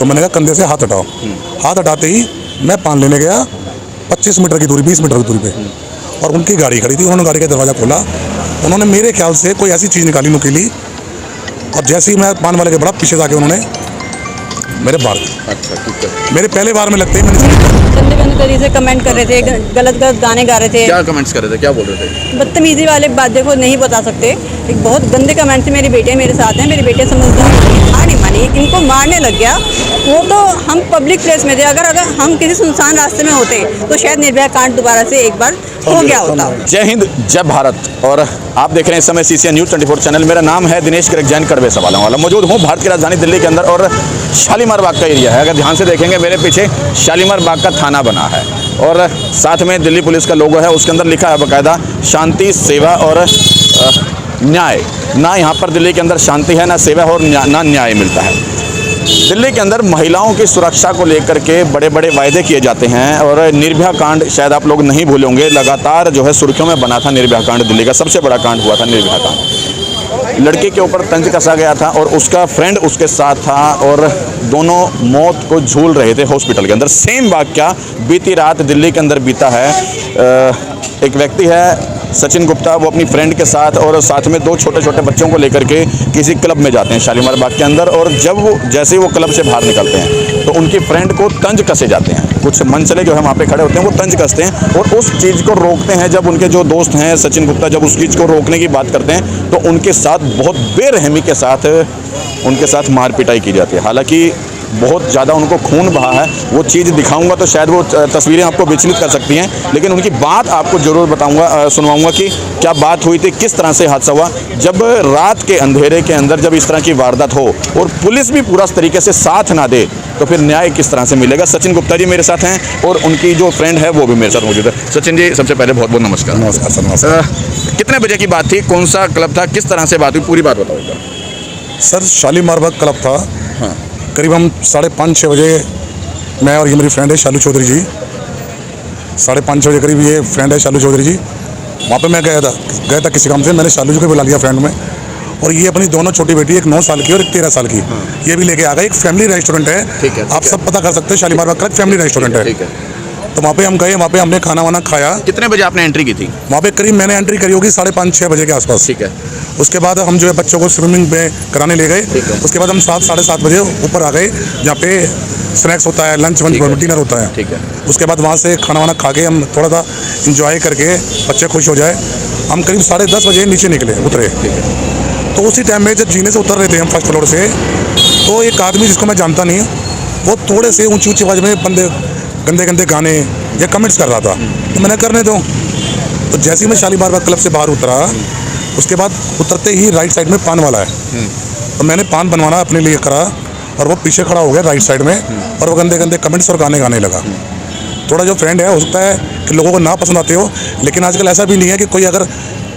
तो मैंने कहा कंधे से हाथ हटाओ। हाथ हटाते ही मैं पान लेने गया 25 मीटर की दूरी 20 मीटर की दूरी पे, और उनकी गाड़ी खड़ी थी। उन्होंने गाड़ी का दरवाज़ा खोला, उन्होंने मेरे ख्याल से कोई ऐसी चीज़ निकाली नुकीली, और जैसे ही मैं पान वाले के बड़ा पीछे जाके उन्होंने मेरे बार अच्छा ठीक है। मेरे पहले बार में लगते ही मैंने गंदे गंदे तरीके से कमेंट कर रहे थे, गलत गलत गाने गा रहे थे। क्या कमेंट्स कर रहे थे, क्या बोल रहे थे? बदतमीजी वाले बात देखो नहीं बता सकते। एक बहुत गंदे कमेंट से मेरी बेटियाँ मेरे साथ हैं, मेरी बेटियाँ समझदार हार नहीं मानी, इनको मारने लग गया। वो तो हम पब्लिक प्लेस में थे, अगर हम किसी सुनसान रास्ते में होते तो शायद निर्भया कांड दोबारा से एक बार हो गया होता। जय हिंद, जय भारत। और आप देख रहे हैं इस समय CCN न्यूज़ 24 चैनल। मेरा नाम है दिनेश ग्रेग जैन, कड़वे सवालों वाला। मौजूद हूँ भारत की राजधानी दिल्ली के अंदर, और शालीमार बाग का एरिया है। अगर ध्यान से देखेंगे मेरे पीछे शालीमार बाग का थाना बना है, और साथ में दिल्ली पुलिस का लोगो है। उसके अंदर लिखा है बाकायदा शांति, सेवा और न्याय। ना यहाँ पर दिल्ली के अंदर शांति है, ना सेवा और ना न्याय मिलता है। दिल्ली के अंदर महिलाओं की सुरक्षा को लेकर के बड़े बड़े वायदे किए जाते हैं, और निर्भया कांड शायद आप लोग नहीं भूले होंगे। लगातार जो है सुर्खियों में बना था निर्भया कांड। दिल्ली का सबसे बड़ा कांड हुआ था निर्भया कांड। लड़की के ऊपर तंज कसा गया था, और उसका फ्रेंड उसके साथ था, और दोनों मौत को झूल रहे थे हॉस्पिटल के अंदर। सेम वाकया बीती रात दिल्ली के अंदर बीता है। एक व्यक्ति है सचिन गुप्ता, वो अपनी फ्रेंड के साथ और साथ में 2 छोटे छोटे बच्चों को लेकर के किसी क्लब में जाते हैं शालीमार बाग के अंदर, और जब वो जैसे ही वो क्लब से बाहर निकलते हैं तो उनकी फ्रेंड को तंज कसे जाते हैं। कुछ मनचले जो है वहाँ पे खड़े होते हैं, वो तंज कसते हैं और उस चीज़ को रोकते हैं। जब उनके जो दोस्त हैं सचिन गुप्ता जब उस चीज़ को रोकने की बात करते हैं तो उनके साथ बहुत बेरहमी के साथ उनके साथ मार पिटाई की जाती है। हालांकि बहुत ज़्यादा उनको खून बहा है। वो चीज़ दिखाऊंगा तो शायद वो तस्वीरें आपको विचलित कर सकती हैं, लेकिन उनकी बात आपको ज़रूर बताऊंगा, सुनवाऊंगा कि क्या बात हुई थी, किस तरह से हादसा हुआ। जब रात के अंधेरे के अंदर जब इस तरह की वारदात हो और पुलिस भी पूरा तरीके से साथ ना दे तो फिर न्याय किस तरह से मिलेगा। सचिन गुप्ता जी मेरे साथ हैं, और उनकी जो फ्रेंड है वो भी मेरे साथ मौजूद है। सचिन जी, सबसे पहले बहुत बहुत नमस्कार। नमस्कार सर। नमस्कार। कितने बजे की बात थी, कौन सा क्लब था, किस तरह से बात हुई, पूरी बात बताओ सर। शालीमार बाग क्लब था। हाँ। करीब हम 5:30-6 बजे, मैं और ये मेरी फ्रेंड है शालू चौधरी जी, 5:30 बजे करीब ये फ्रेंड है शालू चौधरी जी, वहाँ पे मैं गया था किसी काम से। मैंने शालू जी को बुला लिया फ्रेंड में, और ये अपनी दोनों छोटी बेटी, एक 9 साल की और एक 13 साल की, ये भी लेके आ गए। एक फैमिली रेस्टोरेंट है, आप सब पता कर सकते हैं, शालीमार बाग क्लब फैमिली रेस्टोरेंट है। तो वहाँ पे हम गए, वहाँ पे हमने खाना वाना खाया। कितने बजे आपने एंट्री की थी? वहाँ पे करीब मैंने एंट्री करी होगी 5:30-6 बजे के आसपास। ठीक है। उसके बाद हम जो है बच्चों को स्विमिंग में कराने ले गए। उसके बाद हम 7-7:30 बजे ऊपर आ गए, जहाँ पे स्नैक्स होता है, लंच डिनर होता है। ठीक है। उसके बाद वहाँ से खाना वाना खा के हम थोड़ा सा इंजॉय करके बच्चे खुश हो जाए, हम करीब 10:30 बजे नीचे उतरे। तो उसी टाइम में जब जीने से उतर रहे थे हम फर्स्ट फ्लोर से, तो एक आदमी जिसको मैं जानता नहीं, वो थोड़े से ऊँची आवाज़ में गंदे गंदे गाने या कमेंट्स कर रहा था। तो मैंने करने दो। तो जैसे ही मैं शालीमार बाग क्लब से बाहर उतरा, उसके बाद उतरते ही राइट साइड में पान वाला है, तो मैंने पान बनवाना अपने लिए करा, और वो पीछे खड़ा हो गया राइट साइड में, और वो गंदे गंदे कमेंट्स और गाने गाने लगा। थोड़ा जो फ्रेंड है, हो सकता है कि लोगों को ना पसंद आते हो, लेकिन आजकल ऐसा भी नहीं है कि कोई अगर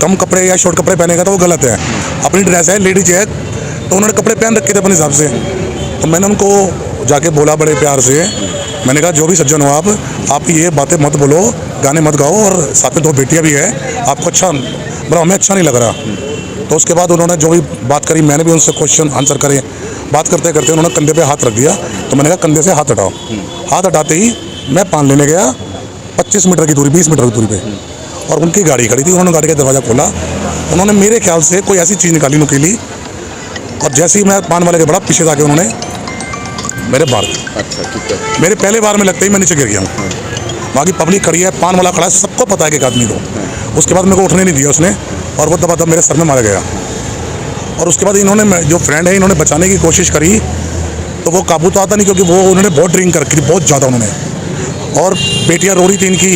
कम कपड़े या शॉर्ट कपड़े पहनेगा तो वो गलत है। अपनी ड्रेस है, लेडीज है, तो उन्होंने कपड़े पहन रखे थे अपने हिसाब से। तो मैंने उनको जाके बोला बड़े प्यार से, मैंने कहा जो भी सज्जन हो आप ये बातें मत बोलो, गाने मत गाओ, और साथ में 2 बेटियां भी है, आपको अच्छा मतलब हमें अच्छा नहीं लग रहा। तो उसके बाद उन्होंने जो भी बात करी, मैंने भी उनसे क्वेश्चन आंसर करे। बात करते करते उन्होंने कंधे पे हाथ रख दिया, तो मैंने कहा कंधे से हाथ हटाओ। हाथ हटाते ही मैं पान लेने गया 25 मीटर की दूरी 20 मीटर की दूरी पे, और उनकी गाड़ी खड़ी थी। उन्होंने गाड़ी का दरवाज़ा खोला, उन्होंने मेरे ख्याल से कोई ऐसी चीज़ निकाली नुकीली, और जैसे ही मैं पान वाले के बड़ा पीछे जाके उन्होंने मेरे बार। अच्छा ठीक है। मेरे पहले बार में लगते ही मैं नीचे गिर गया हूँ। वहाँ की पब्लिक खड़ी है, पान वाला खड़ा है, सबको पता है कि एक आदमी को। उसके बाद मेरे को उठने नहीं दिया उसने, और वो दबा मेरे सर में मारा गया। और उसके बाद इन्होंने, जो फ्रेंड है, इन्होंने बचाने की कोशिश करी, तो वो काबू तो आता नहीं, क्योंकि वो उन्होंने बहुत ड्रिंक कर रखी थी, बहुत ज़्यादा उन्होंने, और बेटियाँ रो रही थी इनकी,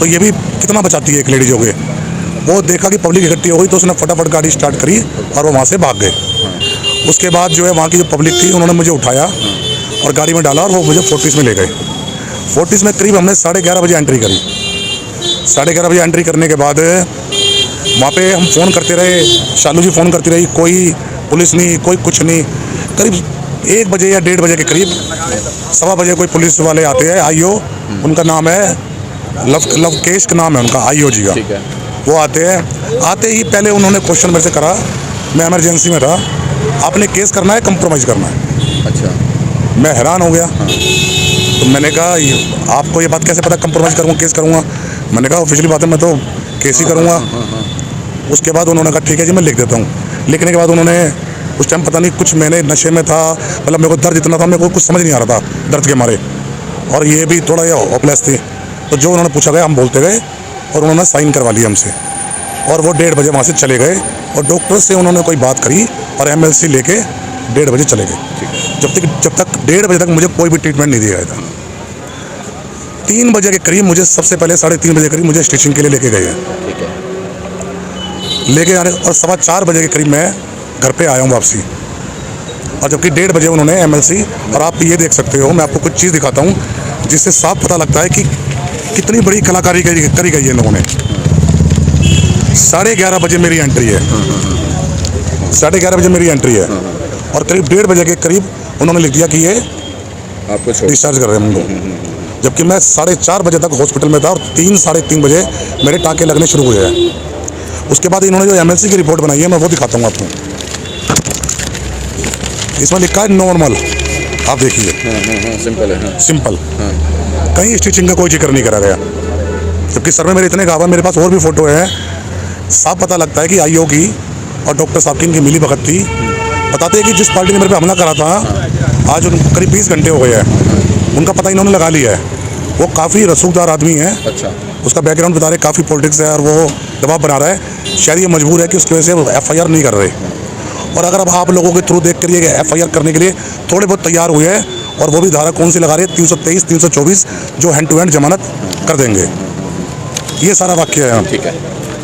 तो ये भी कितना बचाती है एक लेडीज हो गए। वो देखा कि पब्लिक इकट्ठी हो गई, तो उसने फटाफट गाड़ी स्टार्ट करी और वो वहाँ से भाग गए। उसके बाद जो है वहाँ की जो पब्लिक थी, उन्होंने मुझे उठाया और गाड़ी में डाला, और वो मुझे फोर्टिस में ले गए। फोर्टिस में करीब हमने 11:30 बजे एंट्री करी। 11:30 बजे एंट्री करने के बाद वहाँ पे हम फ़ोन करते रहे, शालू जी फ़ोन करती रही, कोई पुलिस नहीं, कोई कुछ नहीं। करीब 1 बजे या 1:30 बजे के करीब, 1:15 बजे कोई पुलिस वाले आते हैं, आईओ, उनका नाम है लवकेश का नाम है उनका, आईओ जी का। वो आते हैं। आते ही पहले उन्होंने क्वेश्चन मेरे से करा, मैं इमरजेंसी में था, आपने केस करना है कंप्रोमाइज़ करना है। अच्छा। मैं हैरान हो गया। तो मैंने कहा आपको ये बात कैसे पता कंप्रोमाइज़ करूँगा, केस करूँगा? मैंने कहा ऑफिशियली बात है, मैं तो केस ही करूँगा। उसके बाद उन्होंने कहा ठीक है जी मैं लिख देता हूँ। लिखने के बाद उन्होंने उस टाइम पता नहीं कुछ मैंने नशे में था, मतलब मेरे को दर्द इतना था, मेरे को कुछ समझ नहीं आ रहा था दर्द के मारे, और ये भी थोड़ा ये होपलेस थी। तो जो उन्होंने पूछा गया हम बोलते गए और उन्होंने साइन करवा लिया हमसे, और वो 1:30 बजे वहाँ से चले गए। और डॉक्टर से उन्होंने कोई बात करी और MLC लेके 1:30 बजे चले गए। जब तक 1:30 बजे तक मुझे कोई भी ट्रीटमेंट नहीं दिया गया था। 3 बजे के करीब मुझे, सबसे पहले 3:30 बजे के करीब मुझे स्टिचिंग के लिए लेके गए हैं। लेके आने और 4:15 बजे के करीब मैं घर पे आया हूँ वापसी, और जबकि 1:30 बजे उन्होंने MLC, और आप ये देख सकते हो, मैं आपको कुछ चीज़ दिखाता हूँ जिससे साफ पता लगता है कि कितनी बड़ी कलाकारी करी गई है इन लोगों ने। 11:30 बजे मेरी एंट्री है, 11:30 बजे मेरी एंट्री है, और करीब 1:30 बजे के करीब उन्होंने लिख दिया कि ये आपको डिस्चार्ज कर रहे हैं हमको। जबकि मैं 4:30 बजे तक हॉस्पिटल में था और 3-3:30 बजे मेरे टाँके लगने शुरू हुए हैं। उसके बाद इन्होंने जो MLC की रिपोर्ट बनाई है मैं वो दिखाता हूँ आपको। इसमें लिखा है नॉर्मल, आप देखिए। सिंपल है। सिंपल, कहीं स्टिचिंग का कोई जिक्र नहीं करा गया। जबकि सर में मेरे इतने घाव, मेरे पास और भी फोटो है, साफ पता लगता है कि IO की और डॉक्टर साहब की इनकी मिली भगत थी। बताते हैं कि जिस पार्टी ने मेरे पे हमला करा था, आज उनको करीब 20 घंटे हो गए हैं, उनका पता इन्होंने लगा लिया है। वो काफ़ी रसूखदार आदमी है। अच्छा। उसका बैकग्राउंड बता रहे, काफ़ी पॉलिटिक्स है और वो दबाव बना रहा है। शायद ये मजबूर है कि उसकी वजह से FIR नहीं कर रहे। और अगर अब आप लोगों के थ्रू देख कर ये FIR करने के लिए थोड़े बहुत तैयार हुए हैं, और वो भी धारा कौन सी लगा रहे हैं, 323, 324, जो हैंड टू हैंड जमानत कर देंगे। ये सारा वाक्य है। ठीक है।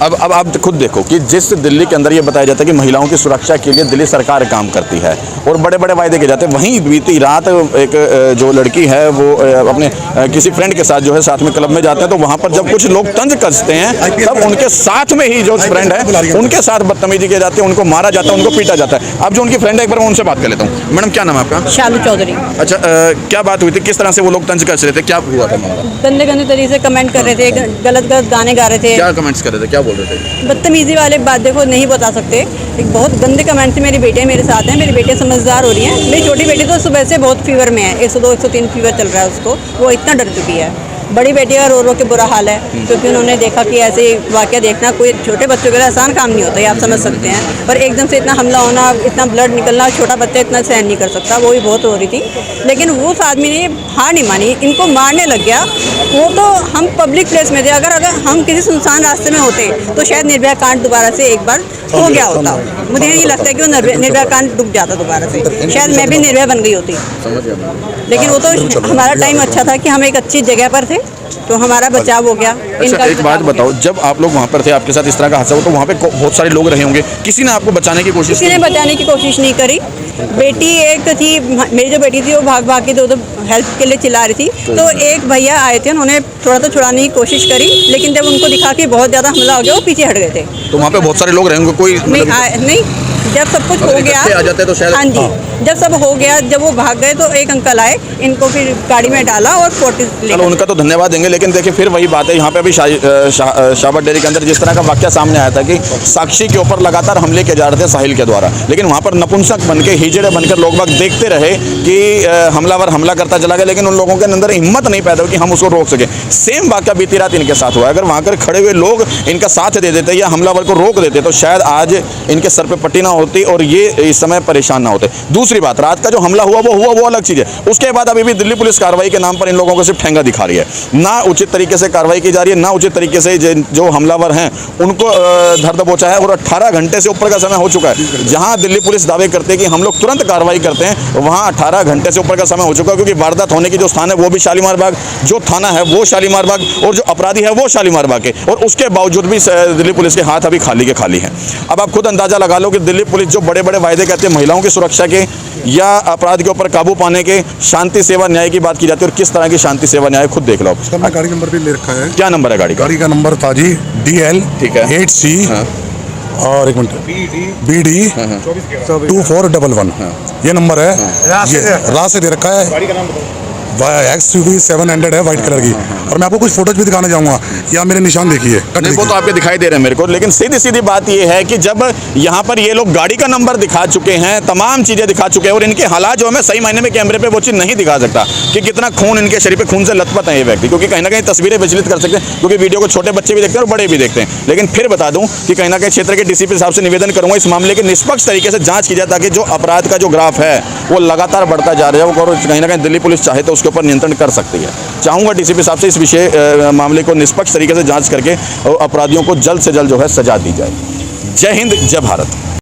अब आप खुद देखो कि जिस दिल्ली के अंदर ये बताया जाता है कि महिलाओं की सुरक्षा के लिए दिल्ली सरकार काम करती है और बड़े बड़े वायदे किए जाते हैं, वहीं बीती रात एक जो लड़की है वो अपने किसी फ्रेंड के साथ जो है साथ में क्लब में जाते हैं, तो वहाँ पर जब कुछ लोग तंज कसते हैं तब उनके साथ में ही जो फ्रेंड है उनके साथ बदतमीजी की जाती है, उनको मारा जाता है, उनको पीटा जाता है। अब जो उनकी फ्रेंड है, एक बार मैं उनसे बात कर लेता हूँ। मैडम क्या नाम है आपका? शालू चौधरी। अच्छा, क्या बात हुई थी, किस तरह से वो लोग तंज कस रहे थे, क्या हुआ था मामला? गंदे गंदे तरीके से कमेंट कर रहे थे, गलत गलत गाने गा रहे थे। क्या कमेंट्स कर रहे थे, क्या बोल रहे थे? बदतमीजी वाले बात देखो नहीं बता सकते। एक बहुत गंदे कमेंट थे। मेरी बेटे मेरे साथ हैं, मेरी बेटे समझदार हो रही हैं। मेरी छोटी बेटी तो सुबह से बहुत फीवर में है, 102 103 फीवर चल रहा है उसको, वो इतना डर चुकी है। बड़ी बेटी का रो रो के बुरा हाल है, क्योंकि उन्होंने देखा कि ऐसे वाक़या देखना कोई छोटे बच्चों के लिए आसान काम नहीं होता, ये आप समझ सकते हैं। पर एकदम से इतना हमला होना, इतना ब्लड निकलना, छोटा बच्चा इतना सहन नहीं कर सकता, वो भी बहुत हो रही थी। लेकिन वो उस आदमी ने हार नहीं मानी, इनको मारने लग गया। वो तो हम पब्लिक प्लेस में थे, अगर हम किसी सुनसान रास्ते में होते तो शायद निर्भया कांड दोबारा से एक बार हो गया होता। मुझे ये लगता है कि वो निर्भया कांड डूब जाता दोबारा से, शायद मैं भी निर्भया बन गई होती। लेकिन वो तो हमारा टाइम अच्छा था कि हम एक अच्छी जगह पर थे, तो हमारा बचाव हो गया। अच्छा, एक बात बताओ, जब आप लोग वहाँ पर थे, आपके साथ इस तरह का हादसा हुआ, तो वहाँ पे बहुत सारे लोग रहे होंगे, किसी ने आपको बचाने की कोशिश? किसी ने बचाने की कोशिश नहीं करी। बेटी एक थी, मेरी जो बेटी थी वो भाग भाग के तो हेल्प के लिए चिल्ला रही थी, तो एक भैया आए थे, उन्होंने थोड़ा तो छुड़ाने की कोशिश करी, लेकिन जब उनको दिखा कि बहुत ज़्यादा हमला हो गया, वो पीछे हट गए थे। तो वहाँ पे बहुत सारे लोग रहे होंगे, कोई नहीं, जब सब कुछ हो गया आ जाते तो शायद। हाँ जी, जब सब हो गया, जब वो भाग गए तो एक अंकल आए, इनको फिर गाड़ी में डाला और 40 चलो उनका तो धन्यवाद देंगे, लेकिन देखिए फिर वही बात है, यहाँ पे अभी शाहबाद डेयरी के अंदर जिस तरह का वाकया सामने आया था कि साक्षी के ऊपर लगातार हमले किए जा रहे थे साहिल के द्वारा, लेकिन वहाँ पर नपुंसक बनके, हिजड़े बनकर लोग बाग देखते रहे कि हमलावर हमला करता चला गया, लेकिन उन लोगों के अंदर हिम्मत नहीं पैदा हुई कि हम उसको रोक सके। सेम वाकया बीती रात इनके साथ हुआ। अगर वहाँ पर खड़े हुए लोग इनका साथ दे देते या हमलावर को रोक देते तो शायद आज इनके सर पर पट्टी ना होती और ये इस समय परेशान ना होते। दूसरी बात, रात का जो हमला हुआ वो अलग चीज़ है। उसके बाद अभी भी दिल्ली पुलिस कार्रवाई के नाम पर इन लोगों को सिर्फ ठेंगा दिखा रही है, ना उचित तरीके से कार्रवाई की जा रही है, ना उचित तरीके से जो हमलावर हैं उनको धर दबोचा है। और 18 घंटे से ऊपर का समय हो चुका है। जहां दिल्ली पुलिस दावे करते हैं कि हम लोग तुरंत कार्रवाई करते हैं, वहां 18 घंटे से ऊपर का समय हो चुका है, क्योंकि वारदात होने की जो स्थान है वो भी शालीमार बाग, जो थाना है वो शालीमार बाग, और जो अपराधी है वो शालीमार बाग के, और उसके बावजूद भी दिल्ली पुलिस के हाथ अभी खाली के खाली हैं। अब आप खुद अंदाजा लगा लो कि दिल्ली पुलिस जो बड़े बड़े वायदे करते हैं महिलाओं की सुरक्षा के या अपराध के ऊपर काबू पाने के, शांति सेवा न्याय की बात की जाती है, और किस तरह की शांति सेवा न्याय खुद देख लो। उसका गाड़ी नंबर भी ले रखा है। क्या नंबर है गाड़ी का? गाड़ी का नंबर था जी DL, ठीक है, 8C और 1 मिनट BD 2411, ये नंबर है। ये रात से दे रखा है। XUV 700 है वाइट कलर की, और मैं आपको कुछ फोटोज भी दिखाने जाऊंगा। यहाँ मेरे निशान देखिए, कट नहीं वो तो आपके दिखाई दे रहे हैं मेरे को, लेकिन सीधी सीधी बात ये है कि जब यहाँ पर ये लोग गाड़ी का नंबर दिखा चुके हैं, तमाम चीज़ें दिखा चुके हैं, और इनके हालात जो है मैं सही मायने में कैमरे पे वो चीज़ नहीं दिखा सकता कि कितना खून इनके शरीर पे खून से लथपथ है ये व्यक्ति, क्योंकि कहीं ना कहीं तस्वीरें विचलित कर सकते हैं, क्योंकि वीडियो को छोटे बच्चे भी देखते हैं और बड़े भी देखते हैं। लेकिन फिर बता दूं कि कहीं ना कहीं क्षेत्र के डीसीपी साहब से निवेदन करूंगा इस मामले के निष्पक्ष तरीके से जाँच की जाए, ताकि जो अपराध का जो ग्राफ है वो लगातार बढ़ता जा रहा है, और कहीं ना कहीं दिल्ली पुलिस चाहे तो उसके ऊपर नियंत्रण कर सकती है। चाहूँगा डीसीपी साहब से इस विषय मामले को निष्पक्ष तरीके से जांच करके और अपराधियों को जल्द से जल्द जो है सजा दी जाए। जय हिंद, जय भारत।